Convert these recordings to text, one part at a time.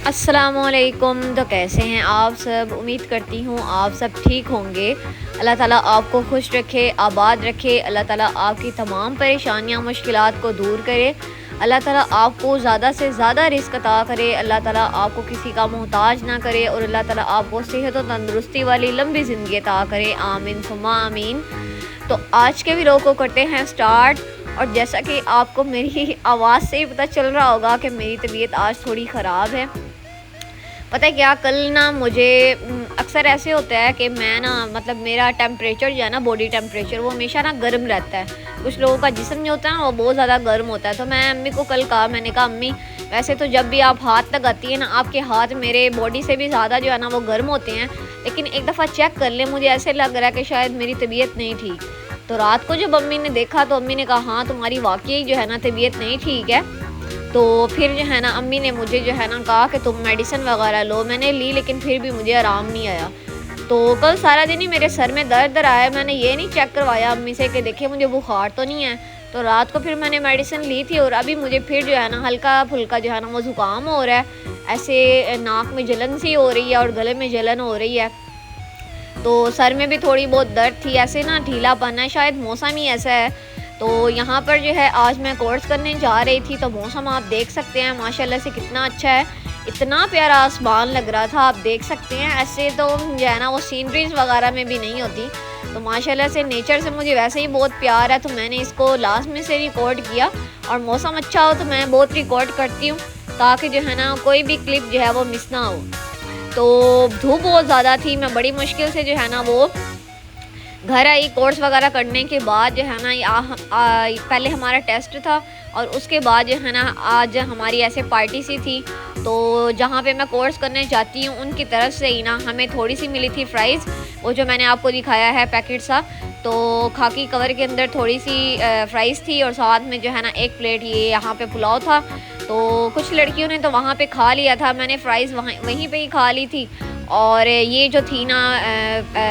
अस्सलामुअलैकुम। तो कैसे हैं आप सब? उम्मीद करती हूँ आप सब ठीक होंगे। अल्लाह ताला आपको खुश रखे, आबाद रखे। अल्लाह ताला आपकी तमाम परेशानियाँ मुश्किलात को दूर करे। अल्लाह ताला आपको ज़्यादा से ज़्यादा रिस्क अता करे। अल्लाह ताला आपको किसी का मोहताज ना करे और अल्लाह ताला आपको सेहत और तंदुरुस्ती वाली लंबी ज़िंदगी अता करे। आमीन सुम्मा आमीन। तो आज के वीडियो को करते हैं स्टार्ट। और जैसा कि आपको मेरी आवाज़ से ही पता चल रहा होगा कि मेरी तबीयत आज थोड़ी ख़राब है। पता है क्या, कल ना मुझे अक्सर ऐसे होता है कि मैं ना मतलब मेरा टेम्परेचर जो है ना, बॉडी टेम्परेचर वो हमेशा ना गर्म रहता है। कुछ लोगों का जिस्म जो होता है ना वो बहुत ज़्यादा गर्म होता है। तो मैं अम्मी को कल कहा, मैंने कहा अम्मी वैसे तो जब भी आप हाथ लगाती है ना, आपके हाथ मेरे बॉडी से भी ज़्यादा जो है ना वो गर्म होते हैं, लेकिन एक दफ़ा चेक कर ले, मुझे ऐसे लग रहा है कि शायद मेरी तबीयत नहीं ठीक। तो रात को जब अम्मी ने देखा तो अम्मी ने कहा हाँ तुम्हारी वाकई जो है ना तबीयत नहीं ठीक है। तो फिर जो है ना अम्मी ने मुझे जो है ना कहा कि तुम मेडिसिन वगैरह लो। मैंने ली लेकिन फिर भी मुझे आराम नहीं आया। तो कल सारा दिन ही मेरे सर में दर्द आया। मैंने ये नहीं चेक करवाया अम्मी से कि देखिए मुझे बुखार तो नहीं है। तो रात को फिर मैंने मेडिसिन ली थी और अभी मुझे फिर जो है ना हल्का फुल्का जो है ना वो ज़ुकाम हो रहा है। ऐसे नाक में जलन सी हो रही है और गले में जलन हो रही है। तो सर में भी थोड़ी बहुत दर्द थी, ऐसे ना ढीलापन है, शायद मौसम ही ऐसा है। तो यहाँ पर जो है आज मैं कोर्स करने जा रही थी तो मौसम आप देख सकते हैं माशाल्लाह से कितना अच्छा है। इतना प्यारा आसमान लग रहा था, आप देख सकते हैं। ऐसे तो जो है ना वो सीनरीज वगैरह में भी नहीं होती। तो माशाल्लाह से नेचर से मुझे वैसे ही बहुत प्यार है। तो मैंने इसको लास्ट में से रिकॉर्ड किया और मौसम अच्छा हो तो मैं बहुत रिकॉर्ड करती हूँ ताकि जो है ना कोई भी क्लिप जो है वो मिस ना हो। तो धूप बहुत ज़्यादा थी, मैं बड़ी मुश्किल से जो है ना वो घर आई कोर्स वगैरह करने के बाद जो है ना पहले हमारा टेस्ट था और उसके बाद जो है ना आज हमारी ऐसे पार्टी सी थी। तो जहाँ पे मैं कोर्स करने जाती हूँ उनकी तरफ से ही ना हमें थोड़ी सी मिली थी फ्राइज़, वो जो मैंने आपको दिखाया है पैकेट सा। तो खाकी कवर के अंदर थोड़ी सी फ्राइज़ थी और साथ में जो है ना एक प्लेट ये यहाँ पे पुलाव था। तो कुछ लड़कियों ने तो वहाँ पे खा लिया था, मैंने फ़्राइज़ वहीं पे ही खा ली थी। और ये जो थी ना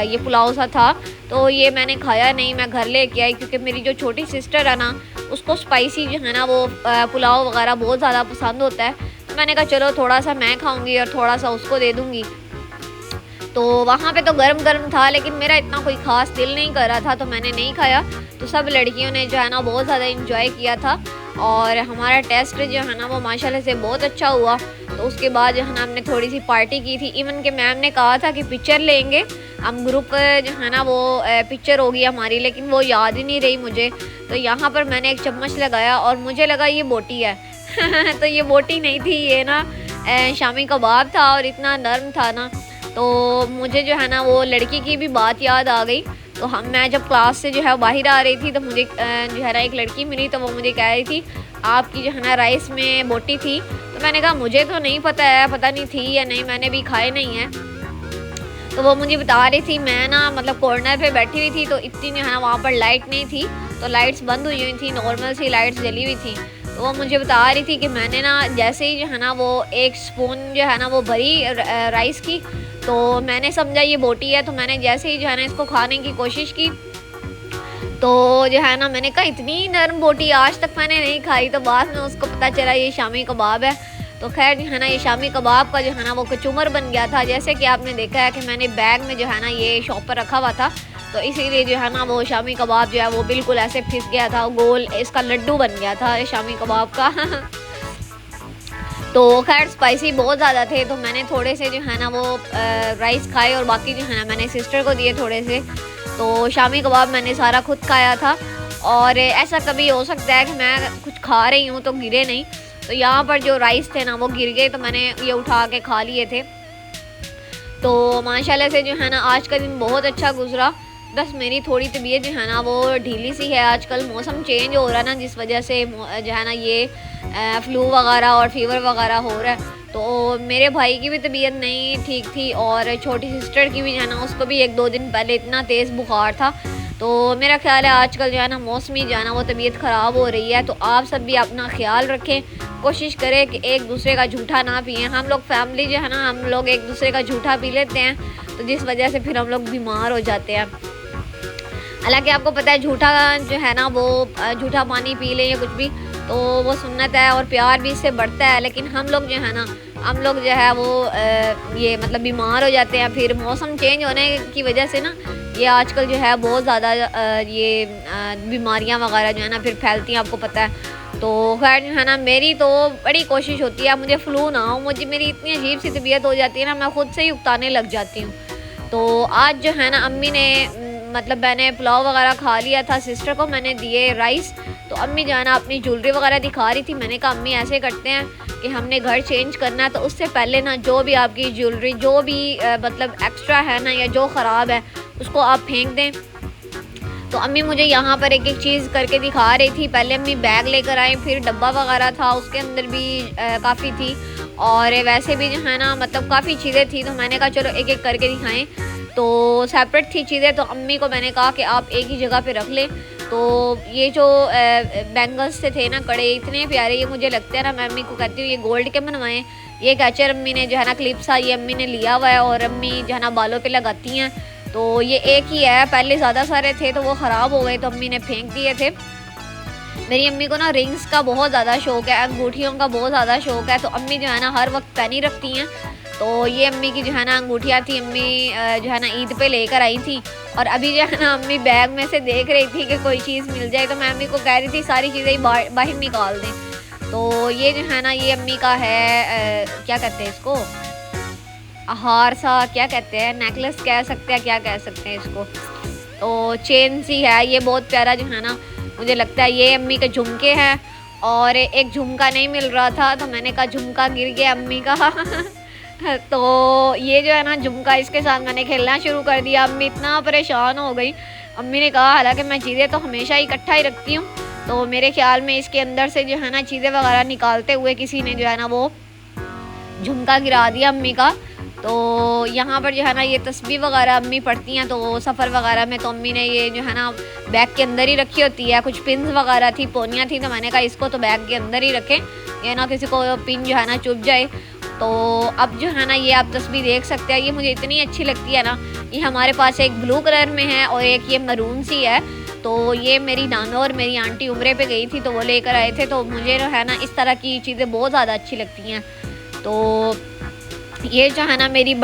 ये पुलाव सा था तो ये मैंने खाया नहीं, मैं घर लेके आई क्योंकि मेरी जो छोटी सिस्टर है ना उसको स्पाइसी जो है ना वो पुलाव वगैरह बहुत ज़्यादा पसंद होता है। तो मैंने कहा चलो थोड़ा सा मैं खाऊंगी और थोड़ा सा उसको दे दूंगी। तो वहाँ पे तो गरम गरम था लेकिन मेरा इतना कोई ख़ास दिल नहीं कर रहा था तो मैंने नहीं खाया। तो सब लड़कियों ने जो है ना बहुत ज़्यादा इंजॉय किया था और हमारा टेस्ट जो है ना वो माशाल्लाह से बहुत अच्छा हुआ। तो उसके बाद जो है ना हमने थोड़ी सी पार्टी की थी। इवन के मैम ने कहा था कि पिक्चर लेंगे हम, ग्रुप जो है ना वो पिक्चर होगी हमारी, लेकिन वो याद ही नहीं रही मुझे। तो यहाँ पर मैंने एक चम्मच लगाया और मुझे लगा ये बोटी है तो ये बोटी नहीं थी, ये ना शामी कबाब था और इतना नरम था ना। तो मुझे जो है ना वो लड़की की भी बात याद आ गई। तो मैं जब क्लास से जो है बाहर आ रही थी तो मुझे जो है ना एक लड़की मिली, तो वो मुझे कह रही थी आपकी जो है ना राइस में बोटी थी। तो मैंने कहा मुझे तो नहीं पता है, पता नहीं थी या नहीं, मैंने भी खाए नहीं है। तो वो मुझे बता रही थी, मैं ना मतलब कॉर्नर पे बैठी हुई थी तो इतनी जो है ना वहाँ पर लाइट नहीं थी, तो लाइट्स बंद हुई हुई थी, नॉर्मल सी लाइट्स जली हुई थी। तो वो मुझे बता रही थी कि मैंने ना जैसे ही जो है ना वो एक स्पून जो है ना वो भरी राइस की, तो मैंने समझा ये बोटी है। तो मैंने जैसे ही जो है ना इसको खाने की कोशिश की तो जो है ना मैंने कहा इतनी नरम बोटी आज तक मैंने नहीं खाई। तो बाद में उसको पता चला ये शामी कबाब है। तो खैर जो है ना ये शामी कबाब का जो है ना वो कचूमर बन गया था। जैसे कि आपने देखा है कि मैंने बैग में जो है ना ये शॉपर रखा हुआ था, तो इसीलिए जो है ना वो शामी कबाब जो है वो बिल्कुल ऐसे फिस गया था, गोल इसका लड्डू बन गया था शामी कबाब का तो खैर स्पाइसी बहुत ज़्यादा थे तो मैंने थोड़े से जो है ना वो राइस खाए और बाकी जो है ना मैंने सिस्टर को दिए थोड़े से। तो शामी कबाब मैंने सारा खुद खाया था। और ऐसा कभी हो सकता है कि मैं कुछ खा रही हूँ तो गिरे नहीं, तो यहाँ पर जो राइस थे ना वो गिर गए तो मैंने ये उठा के खा लिए थे। तो माशाल्लाह से जो है ना आज का दिन बहुत अच्छा गुजरा। बस मेरी थोड़ी तबीयत जो है ना वो ढीली सी है, आजकल मौसम चेंज हो रहा है ना, जिस वजह से जो है ना ये फ्लू वगैरह और फीवर वगैरह हो रहा है। तो मेरे भाई की भी तबीयत नहीं ठीक थी और छोटी सिस्टर की भी जो है ना उसको भी 1-2 दिन पहले इतना तेज़ बुखार था। तो मेरा ख्याल है आजकल जो है ना मौसमी जो है ना वो तबीयत ख़राब हो रही है। तो आप सब भी अपना ख्याल रखें, कोशिश करें कि एक दूसरे का झूठा ना पिए। हम लोग फैमिली जो है ना हम लोग एक दूसरे का झूठा पी लेते हैं तो जिस वजह से फिर हम लोग बीमार हो जाते हैं। हालांकि आपको पता है झूठा जो है ना वो झूठा पानी पी लें या कुछ भी तो वो सुन्नत है और प्यार भी इससे बढ़ता है। लेकिन हम लोग जो है ना, हम लोग जो है वो ये मतलब बीमार हो जाते हैं। फिर मौसम चेंज होने की वजह से ना ये आजकल जो है बहुत ज़्यादा ये बीमारियां वगैरह जो है ना फिर फैलती हैं, आपको पता है। तो खैर जो है ना मेरी तो बड़ी कोशिश होती है मुझे फ्लू ना हो। मुझे मेरी इतनी अजीब सी तबीयत हो जाती है ना, मैं खुद से ही उकताने लग जाती हूँ। तो आज जो है ना अम्मी ने मतलब मैंने पुलाव वगैरह खा लिया था, सिस्टर को मैंने दिए राइस। तो अम्मी जो है ना अपनी ज्वेलरी वगैरह दिखा रही थी। मैंने कहा अम्मी ऐसे करते हैं कि हमने घर चेंज करना है, तो उससे पहले ना जो भी आपकी ज्वेलरी जो भी मतलब एक्स्ट्रा है ना या जो ख़राब है उसको आप फेंक दें। तो अम्मी मुझे यहाँ पर एक एक चीज़ करके दिखा रही थी। पहले अम्मी बैग लेकर आए, फिर डब्बा वगैरह था उसके अंदर भी काफ़ी थी, और वैसे भी जो है ना मतलब काफ़ी चीज़ें थी। तो मैंने कहा चलो एक एक करके दिखाएं। तो सेपरेट थी चीज़ें, तो अम्मी को मैंने कहा कि आप एक ही जगह पे रख लें। तो ये जो बैंगल्स से थे ना कड़े इतने प्यारे, ये मुझे लगते हैं ना, मैं अम्मी को कहती हूँ ये गोल्ड के बनवाएं। ये कैचर अम्मी ने जो है ना क्लिप्स ये अम्मी ने लिया हुआ है, और अम्मी जो है ना बालों पे लगाती हैं। तो ये एक ही है, पहले ज़्यादा सारे थे तो वो ख़राब हो गए तो अम्मी ने फेंक दिए थे। मेरी अम्मी को ना रिंग्स का बहुत ज़्यादा शौक़ है, अंगूठियों का बहुत ज़्यादा शौक़ है। तो अम्मी जो है ना हर वक्त पहनी रखती हैं। तो ये अम्मी की जो है ना अंगूठियाँ थी, अम्मी जो है ना ईद पे लेकर आई थी। और अभी जो है ना अम्मी बैग में से देख रही थी कि कोई चीज़ मिल जाए, तो मैं अम्मी को कह रही थी सारी चीज़ें ही बाहर निकाल दें। तो ये जो है ना ये अम्मी का है क्या कहते हैं इसको, हार सा क्या कहते हैं, नेकलेस कह सकते हैं, क्या कह सकते हैं इसको। तो चेन सी है, ये बहुत प्यारा जो है ना मुझे लगता है। ये अम्मी के झुमके हैं, और एक झुमका नहीं मिल रहा था तो मैंने कहा झुमका गिर गया अम्मी का तो ये जो है ना झुमका, इसके साथ मैंने खेलना शुरू कर दिया। अम्मी इतना परेशान हो गई। अम्मी ने कहा हालांकि मैं चीज़ें तो हमेशा इकट्ठा ही रखती हूँ, तो मेरे ख्याल में इसके अंदर से जो है ना चीज़ें वगैरह निकालते हुए किसी ने जो है ना वो झुमका गिरा दिया अम्मी का। तो यहाँ पर जो है ना ये तस्बीह वगैरह अम्मी पढ़ती हैं, तो सफ़र वगैरह में तो अम्मी ने ये जो है ना बैग के अंदर ही रखी होती है। कुछ पिन्स वगैरह थी, पोनियाँ थी, तो मैंने कहा इसको तो बैग के अंदर ही रखें, ये ना किसी को पिन जो है ना चुभ जाए। तो अब जो है ना ये आप तस्बीह देख सकते हैं, ये मुझे इतनी अच्छी लगती है ना। ये हमारे पास एक ब्लू कलर में है और एक ये मरून सी है। तो ये मेरी नाना और मेरी आंटी उम्रे पे गई थी तो वो लेकर आए थे। तो मुझे जो है ना इस तरह की चीज़ें बहुत ज़्यादा अच्छी लगती हैं। तो ये जो है ना मेरी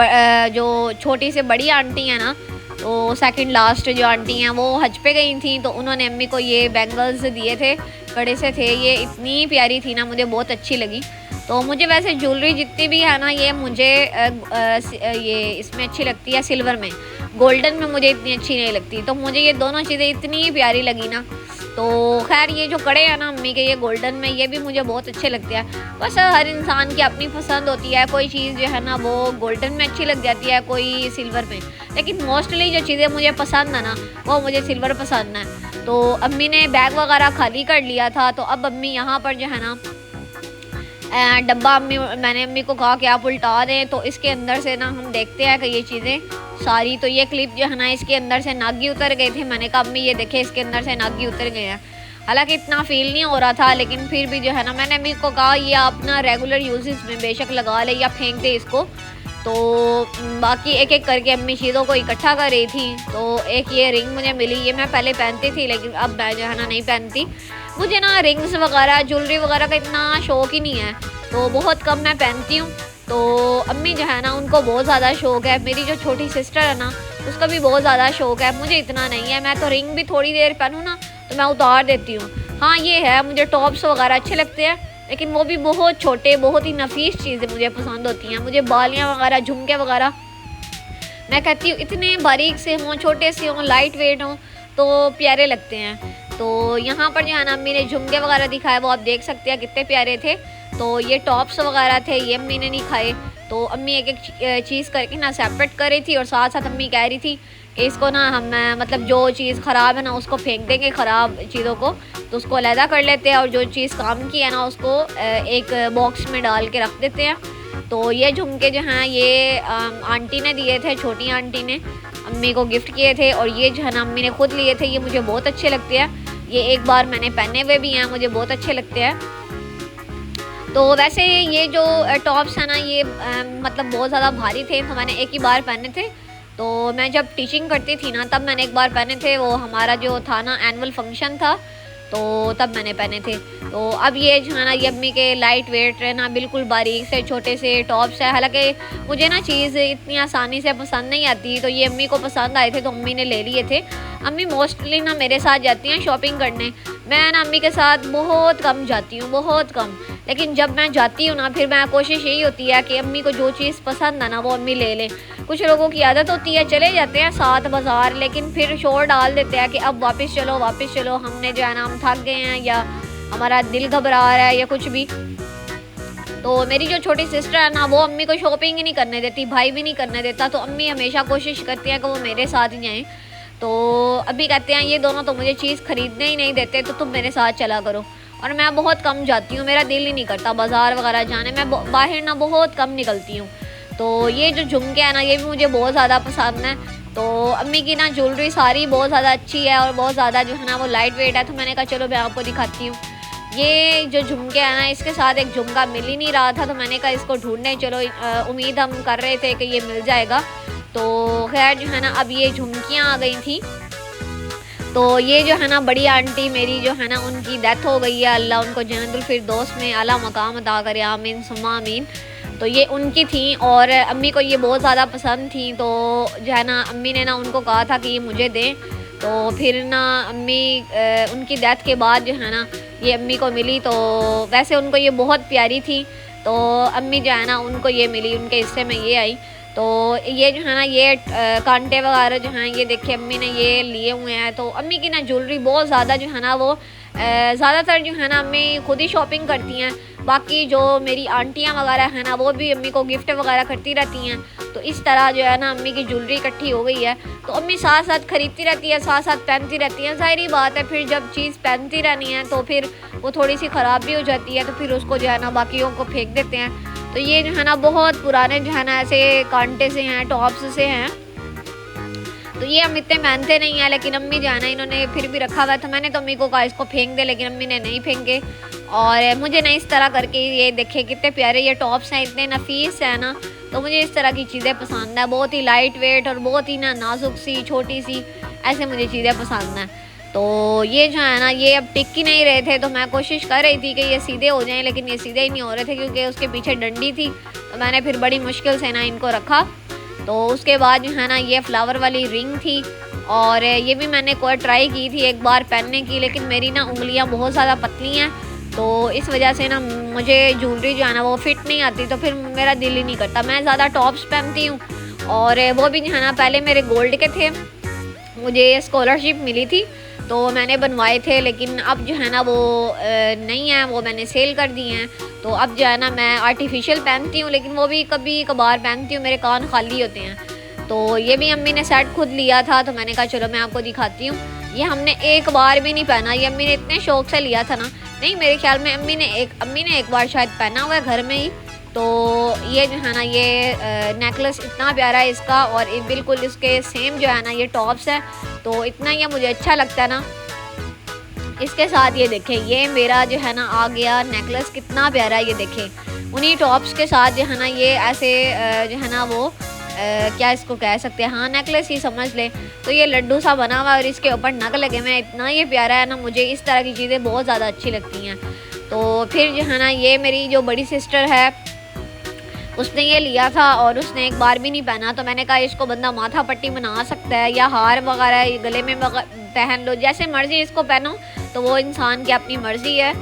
जो छोटी से बड़ी आंटी है ना, तो सेकंड लास्ट जो आंटी हैं वो हज पे गई थी, तो उन्होंने अम्मी को ये बैंगल्स दिए थे, कड़े से थे। ये इतनी प्यारी थी ना, मुझे बहुत अच्छी लगी। तो मुझे वैसे ज्वेलरी जितनी भी है ना ये मुझे ये इसमें अच्छी लगती है, सिल्वर में। गोल्डन में मुझे इतनी अच्छी नहीं लगती। तो मुझे ये दोनों चीज़ें इतनी प्यारी लगी ना। तो खैर ये जो कड़े हैं ना अम्मी के, ये गोल्डन में, ये भी मुझे बहुत अच्छे लगते हैं। बस हर इंसान की अपनी पसंद होती है, कोई चीज़ जो है ना वो गोल्डन में अच्छी लग जाती है, कोई सिल्वर में। लेकिन मोस्टली जो चीज़ें मुझे पसंद है ना वो मुझे सिल्वर पसंद है। तो अम्मी ने बैग वगैरह खाली कर लिया था। तो अब अम्मी यहाँ पर जो है ना डब्बा मैंने अम्मी को कहा कि आप उल्टा दें, तो इसके अंदर से ना हम देखते हैं कि ये चीज़ें सारी, तो ये क्लिप जो है ना इसके अंदर से नागी उतर गए थे। मैंने कहा अम्मी ये देखे इसके अंदर से नागी उतर गए हैं। हालांकि इतना फील नहीं हो रहा था, लेकिन फिर भी जो है ना मैंने अम्मी को कहा ये आप ना रेगुलर यूजेस में बेशक लगा ले या फेंक दे इसको। तो बाकी एक एक करके अम्मी चीज़ों को इकट्ठा कर रही थी। तो एक ये रिंग मुझे मिली, ये मैं पहले पहनती थी लेकिन अब मैं जो है ना नहीं पहनती। मुझे ना रिंग्स वगैरह ज्वेलरी वगैरह का इतना शौक़ ही नहीं है, तो बहुत कम मैं पहनती हूँ। तो अम्मी जो है ना उनको बहुत ज़्यादा शौक़ है। मेरी जो छोटी सिस्टर है ना उसका भी बहुत ज़्यादा शौक़ है, मुझे इतना नहीं है। मैं तो रिंग भी थोड़ी देर पहनूँ ना तो मैं उतार देती हूँ। हाँ ये है, मुझे टॉप्स वगैरह अच्छे लगते हैं, लेकिन वो भी बहुत छोटे, बहुत ही नफीस चीज़ें मुझे पसंद होती हैं। मुझे बालियाँ वगैरह, झुमके वगैरह, मैं कहती हूँ इतने बारीक से हों, छोटे से हों, लाइट वेट हों तो प्यारे लगते हैं। तो यहाँ पर जो है ना अम्मी ने झुमके वगैरह दिखाए, वो आप देख सकते हैं कितने प्यारे थे। तो ये टॉप्स वगैरह थे, ये अम्मी ने नहीं खाए। तो अम्मी एक एक चीज़ करके ना सेपरेट कर रही थी, और साथ साथ अम्मी कह रही थी कि इसको ना हम मतलब जो चीज़ ख़राब है ना उसको फेंक देंगे, ख़राब चीज़ों को, तो उसको अलहदा कर लेते हैं, और जो चीज़ काम की है ना उसको एक बॉक्स में डाल के रख देते हैं। तो ये झुमके जो हैं ये आंटी ने दिए थे, छोटी आंटी ने अम्मी को गिफ्ट किए थे, और ये जो है ना अम्मी ने खुद लिए थे। ये मुझे बहुत अच्छे लगते हैं, ये एक बार मैंने पहने हुए भी हैं, मुझे बहुत अच्छे लगते हैं। तो वैसे ये जो टॉप्स हैं ना ये मतलब बहुत ज़्यादा भारी थे, तो मैंने एक ही बार पहने थे। तो मैं जब टीचिंग करती थी ना तब मैंने एक बार पहने थे। वो हमारा जो था ना एनुअल फंक्शन था, तो तब मैंने पहने थे। तो अब ये जो है ना ये अम्मी के लाइट वेट है ना, बिल्कुल बारीक से छोटे से टॉप्स है। हालांकि मुझे ना चीज़ इतनी आसानी से पसंद नहीं आती, तो ये अम्मी को पसंद आए थे तो अम्मी ने ले लिए थे। अम्मी मोस्टली ना मेरे साथ जाती हैं शॉपिंग करने, मैं ना अम्मी के साथ बहुत कम जाती हूँ, बहुत कम। लेकिन जब मैं जाती हूँ ना, फिर मैं कोशिश यही होती है कि अम्मी को जो चीज़ पसंद है ना वो अम्मी ले लें। कुछ लोगों की आदत होती है चले जाते हैं साथ बाज़ार, लेकिन फिर शोर डाल देते हैं कि अब वापस चलो, हमने जो है ना हम थक गए हैं या हमारा दिल घबरा रहा है या कुछ भी। तो मेरी जो छोटी सिस्टर है ना वो अम्मी को शॉपिंग ही नहीं करने देती, भाई भी नहीं करने देता, तो अम्मी हमेशा कोशिश करती है कि वो मेरे साथ ही जाएँ। तो अभी कहते हैं ये दोनों तो मुझे चीज़ ख़रीदने ही नहीं देते, तो तुम मेरे साथ चला करो। और मैं बहुत कम जाती हूँ, मेरा दिल ही नहीं करता बाज़ार वगैरह जाने, मैं बाहर ना बहुत कम निकलती हूँ। तो ये जो झुमके हैं ना ये भी मुझे बहुत ज़्यादा पसंद है। तो अम्मी की ना ज्वेलरी सारी बहुत ज़्यादा अच्छी है और बहुत ज़्यादा जो है ना वो लाइट वेट है, तो मैंने कहा चलो मैं आपको दिखाती हूँ। ये जो झुमके हैं ना इसके साथ एक झुमका मिल ही नहीं रहा था, तो मैंने कहा इसको ढूंढने चलो, उम्मीद हम कर रहे थे कि ये मिल जाएगा। तो खैर जो है ना अब ये झुमकियाँ आ गई थी। तो ये जो है ना बड़ी आंटी मेरी जो है ना उनकी डेथ हो गई है, अल्लाह उनको जन्नतुल फिरदौस में आला मकाम अता करे, आमीन सुम्मा आमीन। तो ये उनकी थी और अम्मी को ये बहुत ज़्यादा पसंद थी, तो जो है ना अम्मी ने ना उनको कहा था कि ये मुझे दें। तो फिर ना अम्मी उनकी डेथ के बाद जो है ना ये अम्मी को मिली, तो वैसे उनको ये बहुत प्यारी थी, तो अम्मी जो है ना उनको ये मिली, उनके हिस्से में ये आई। तो ये जो है ना ये कांटे वगैरह जो हैं ये देखिए अम्मी ने ये लिए हुए हैं। तो अम्मी की ना ज्वेलरी बहुत ज़्यादा जो है ना वो ज़्यादातर जो है ना अम्मी खुद ही शॉपिंग करती हैं, बाकी जो मेरी आंटियाँ वगैरह हैं ना वो भी अम्मी को गिफ्ट वगैरह करती रहती हैं। तो इस तरह जो है ना अम्मी की ज्वेलरी इकट्ठी हो गई है, तो अम्मी साथ साथ ख़रीदती रहती है, साथ साथ पहनती रहती हैं। ज़ाहिर बात है फिर जब चीज़ पहनती रहनी है तो फिर वो थोड़ी सी ख़राब भी हो जाती है, तो फिर उसको जो है ना बाकियों को फेंक देते हैं। तो ये जो है ना बहुत पुराने जो है ना ऐसे कांटे से हैं, टॉप्स से हैं, तो ये हम इतने पहनते नहीं हैं, लेकिन अम्मी जो है ना इन्होंने फिर भी रखा हुआ है। तो मैंने तो अम्मी को कहा इसको फेंक दे, लेकिन अम्मी ने नहीं फेंके। और मुझे ना इस तरह करके ये देखे कितने प्यारे ये टॉप्स हैं, इतने नफीस हैं ना, तो मुझे इस तरह की चीज़ें पसंद है, बहुत ही लाइट वेट और बहुत ही ना नाजुक सी छोटी सी ऐसे मुझे चीज़ें पसंद हैं। तो ये जो है ना ये अब टिक ही नहीं रहे थे, तो मैं कोशिश कर रही थी कि ये सीधे हो जाएं, लेकिन ये सीधे ही नहीं हो रहे थे क्योंकि उसके पीछे डंडी थी। तो मैंने फिर बड़ी मुश्किल से ना इनको रखा। तो उसके बाद जो है ना ये फ्लावर वाली रिंग थी, और ये भी मैंने कोई ट्राई की थी एक बार पहनने की, लेकिन मेरी ना उंगलियां बहुत ज़्यादा पतली हैं, तो इस वजह से ना मुझे ज्वेलरी जो है ना वो फिट नहीं आती, तो फिर मेरा दिल ही नहीं करता। मैं ज़्यादा टॉप्स पहनती हूँ, और वो भी जो है ना पहले मेरे गोल्ड के थे, मुझे स्कॉलरशिप मिली थी तो मैंने बनवाए थे, लेकिन अब जो है ना वो नहीं है, वो मैंने सेल कर दिए हैं। तो अब जो है ना मैं आर्टिफिशियल पहनती हूँ, लेकिन वो भी कभी कभार पहनती हूँ, मेरे कान खाली होते हैं। तो ये भी अम्मी ने सेट खुद लिया था, तो मैंने कहा चलो मैं आपको दिखाती हूँ। ये हमने एक बार भी नहीं पहना, ये अम्मी ने इतने शौक से लिया था ना, नहीं मेरे ख्याल में अम्मी ने एक बार शायद पहना हुआ है घर में ही। तो ये जो है ना ये नेकलेस इतना प्यारा है इसका, और बिल्कुल इसके सेम जो है ना ये टॉप्स है, तो इतना ये मुझे अच्छा लगता है ना। इसके साथ ये देखें ये मेरा जो है ना आ गया नेकलेस, कितना प्यारा है ये देखें, उन्हीं टॉप्स के साथ जो है ना ये ऐसे जो है ना वो क्या इसको कह सकते हैं, हाँ नेकलेस ही समझ लें। तो ये लड्डू सा बना हुआ है और इसके ऊपर नग लगे हुए हैं, इतना ये प्यारा है ना, मुझे इस तरह की चीज़ें बहुत ज़्यादा अच्छी लगती हैं। तो फिर जो है ना ये मेरी जो बड़ी सिस्टर है उसने ये लिया था और उसने एक बार भी नहीं पहना, तो मैंने कहा इसको बंदा माथा पट्टी बना सकता है या हार वगैरह गले में पहन लो, जैसे मर्ज़ी इसको पहनो, तो वो इंसान की अपनी मर्ज़ी है।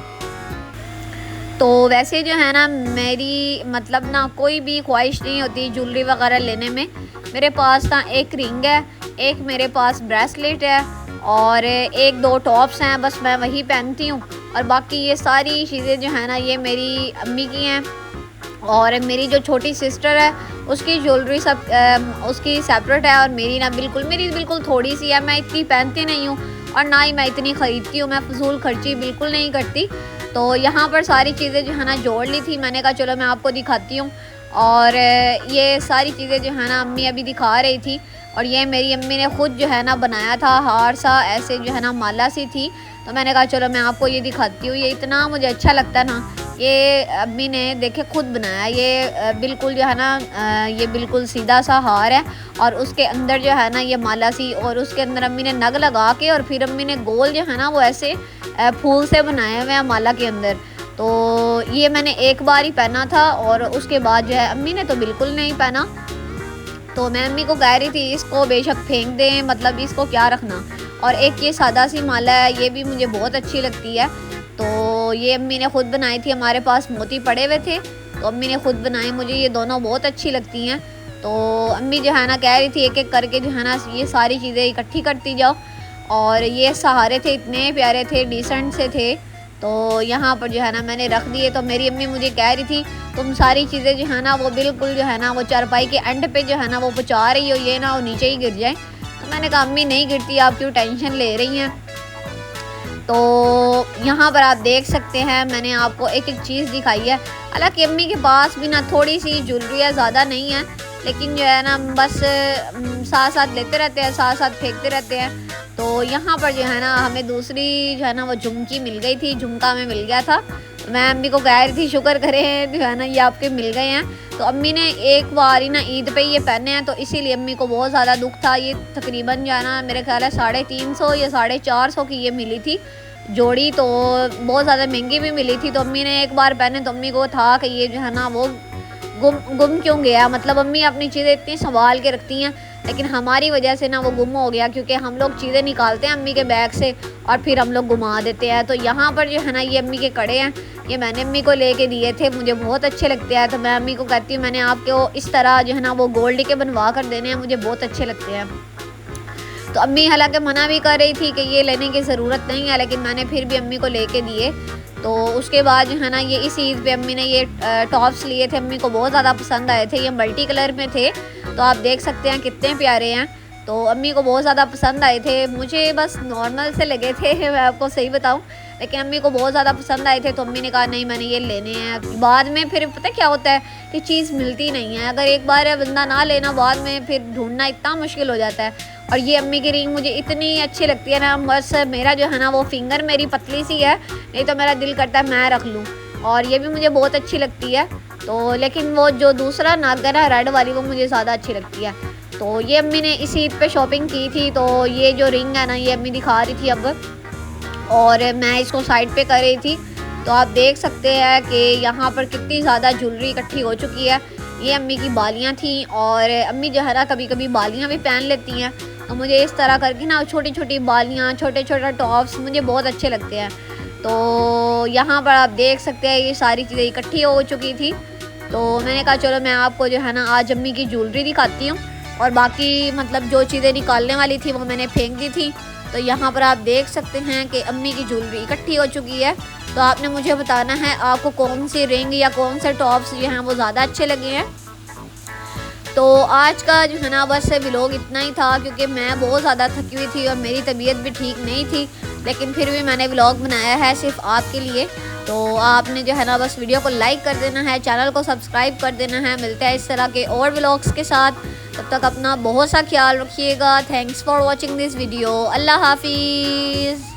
तो वैसे जो है ना मेरी मतलब ना कोई भी ख्वाहिश नहीं होती ज्वेलरी वगैरह लेने में। मेरे पास ना एक रिंग है, एक मेरे पास ब्रेसलेट है और एक दो टॉप्स हैं, बस मैं वही पहनती हूँ। और बाकी ये सारी चीज़ें जो है ना ये मेरी अम्मी की हैं, और मेरी जो छोटी सिस्टर है उसकी ज्वेलरी सब उसकी सेपरेट है, और मेरी बिल्कुल थोड़ी सी है, मैं इतनी पहनती नहीं हूँ और ना ही मैं इतनी ख़रीदती हूँ, मैं फजूल खर्ची बिल्कुल नहीं करती। तो यहाँ पर सारी चीज़ें जो है ना जोड़ ली थी, मैंने कहा चलो मैं आपको दिखाती हूँ। और ये सारी चीज़ें जो है ना अम्मी अभी दिखा रही थी, और ये मेरी अम्मी ने ख़ुद जो है ना बनाया था, हार सा ऐसे जो है ना माला सी थी, तो मैंने कहा चलो मैं आपको ये दिखाती हूँ। ये इतना मुझे अच्छा लगता है ना, ये अम्मी ने देखे खुद बनाया, ये बिल्कुल जो है ना ये बिल्कुल सीधा सा हार है और उसके अंदर जो है ना ये माला सी, और उसके अंदर अम्मी ने नग लगा के और फिर अम्मी ने गोल जो है ना वो ऐसे फूल से बनाए हुए हैं माला के अंदर। तो ये मैंने एक बार ही पहना था और उसके बाद जो है अम्मी ने तो बिल्कुल नहीं पहना। तो मैं अम्मी को कह रही थी इसको बेशक फेंक दें, मतलब इसको क्या रखना। और एक ये सादा सी माला है, ये भी मुझे बहुत अच्छी लगती है। तो ये अम्मी ने ख़ुद बनाई थी, हमारे पास मोती पड़े हुए थे तो अम्मी ने ख़ुद बनाई। मुझे ये दोनों बहुत अच्छी लगती हैं। तो अम्मी जो है ना कह रही थी एक एक करके जो है ना ये सारी चीज़ें इकट्ठी करती जाओ। और ये सहारे थे, इतने प्यारे थे, डिसेंट से थे। तो यहाँ पर जो है ना मैंने रख दिए। तो मेरी अम्मी मुझे कह रही थी तुम सारी चीज़ें जो है ना वो बिल्कुल जो है ना वो चारपाई के एंड पे जो है ना वो पहुँचा रही हो, ये ना वो नीचे ही गिर जाए। तो मैंने कहा अम्मी नहीं गिरती, आप क्यों टेंशन ले रही हैं। तो यहाँ पर आप देख सकते हैं मैंने आपको एक एक चीज़ दिखाई है। हालांकि अम्मी के पास भी ना थोड़ी सी ज्वेलरी है, ज़्यादा नहीं है, लेकिन जो है ना बस साथ साथ लेते रहते हैं, साथ साथ फेंकते रहते हैं। तो यहाँ पर जो है ना हमें दूसरी जो है ना वो झुमकी मिल गई थी, झुमका हमें मिल गया था। मैं अम्मी को कह रही थी शुक्र करें जो है ना ये आपके मिल गए हैं। तो अम्मी ने एक बार ही ना ईद पे ये पहने हैं, तो इसीलिए अम्मी को बहुत ज़्यादा दुख था। ये तकरीबन जो है ना मेरे ख्याल है 350 या 450 की ये मिली थी जोड़ी, तो बहुत ज़्यादा महंगी भी मिली थी। तो अम्मी ने एक बार पहने तो अम्मी को था कि ये जो है ना वो गुम क्यों गया। मतलब अम्मी अपनी चीज़ें इतनी संभाल के रखती हैं, लेकिन हमारी वजह से ना वो गुम हो गया, क्योंकि हम लोग चीज़ें निकालते हैं अम्मी के बैग से और फिर हम लोग घुमा देते हैं। तो यहाँ पर जो है ना ये अम्मी के कड़े हैं, ये मैंने अम्मी को लेके दिए थे, मुझे बहुत अच्छे लगते हैं। तो मैं अम्मी को कहती हूँ मैंने आपको इस तरह जो है ना वो गोल्ड के बनवा कर देने हैं, मुझे बहुत अच्छे लगते हैं। तो अम्मी हालांकि मना भी कर रही थी कि ये लेने की ज़रूरत नहीं है, लेकिन मैंने फिर भी अम्मी को लेके दिए। तो उसके बाद जो है ना ये इस ईद पे अम्मी ने ये टॉप्स लिए थे, अम्मी को बहुत ज़्यादा पसंद आए थे, ये मल्टी कलर में थे। तो आप देख सकते हैं कितने प्यारे हैं। तो अम्मी को बहुत ज़्यादा पसंद आए थे, मुझे बस नॉर्मल से लगे थे मैं आपको सही बताऊं, लेकिन अम्मी को बहुत ज़्यादा पसंद आए थे। तो अम्मी ने कहा नहीं मैंने ये लेने हैं। बाद में फिर पता क्या होता है कि चीज़ मिलती नहीं है, अगर एक बार बंदा ना लेना बाद में फिर ढूंढना इतना मुश्किल हो जाता है। और ये अम्मी की रिंग मुझे इतनी अच्छी लगती है ना, बस मेरा जो है ना वो फिंगर मेरी पतली सी है, नहीं तो मेरा दिल करता है मैं रख लूँ। और ये भी मुझे बहुत अच्छी लगती है। तो लेकिन वो जो दूसरा नागर है रेड वाली वो मुझे ज़्यादा अच्छी लगती है। तो ये अम्मी ने इस ईद पे शॉपिंग की थी। तो ये जो रिंग है ना ये अम्मी दिखा रही थी अब, और मैं इसको साइड पे कर रही थी। तो आप देख सकते हैं कि यहाँ पर कितनी ज़्यादा ज्वेलरी इकट्ठी हो चुकी है। ये अम्मी की बालियाँ थी, और अम्मी जो है ना कभी कभी बालियाँ भी पहन लेती हैं। तो मुझे इस तरह करके ना छोटी छोटी बालियाँ, छोटे छोटे टॉप्स मुझे बहुत अच्छे लगते हैं। तो यहाँ पर आप देख सकते हैं ये सारी चीज़ें इकट्ठी हो चुकी थी। तो मैंने कहा चलो मैं आपको जो है ना आज अम्मी की ज्वेलरी दिखाती हूँ, और बाकी मतलब जो चीज़ें निकालने वाली थी वो मैंने फेंक दी थी। तो यहाँ पर आप देख सकते हैं कि अम्मी की ज्वेलरी इकट्ठी हो चुकी है। तो आपने मुझे बताना है आपको कौन सी रिंग या कौन से टॉप्स जो हैं वो ज़्यादा अच्छे लगे हैं। तो आज का जो है ना बस व्लॉग इतना ही था, क्योंकि मैं बहुत ज़्यादा थकी हुई थी और मेरी तबीयत भी ठीक नहीं थी, लेकिन फिर भी मैंने व्लॉग बनाया है सिर्फ आपके लिए। तो आपने जो है ना बस वीडियो को लाइक कर देना है, चैनल को सब्सक्राइब कर देना है। मिलते हैं इस तरह के और व्लॉग्स के साथ, तब तक अपना बहुत सा ख्याल रखिएगा। Thanks for watching this video. अल्लाह हाफिज़।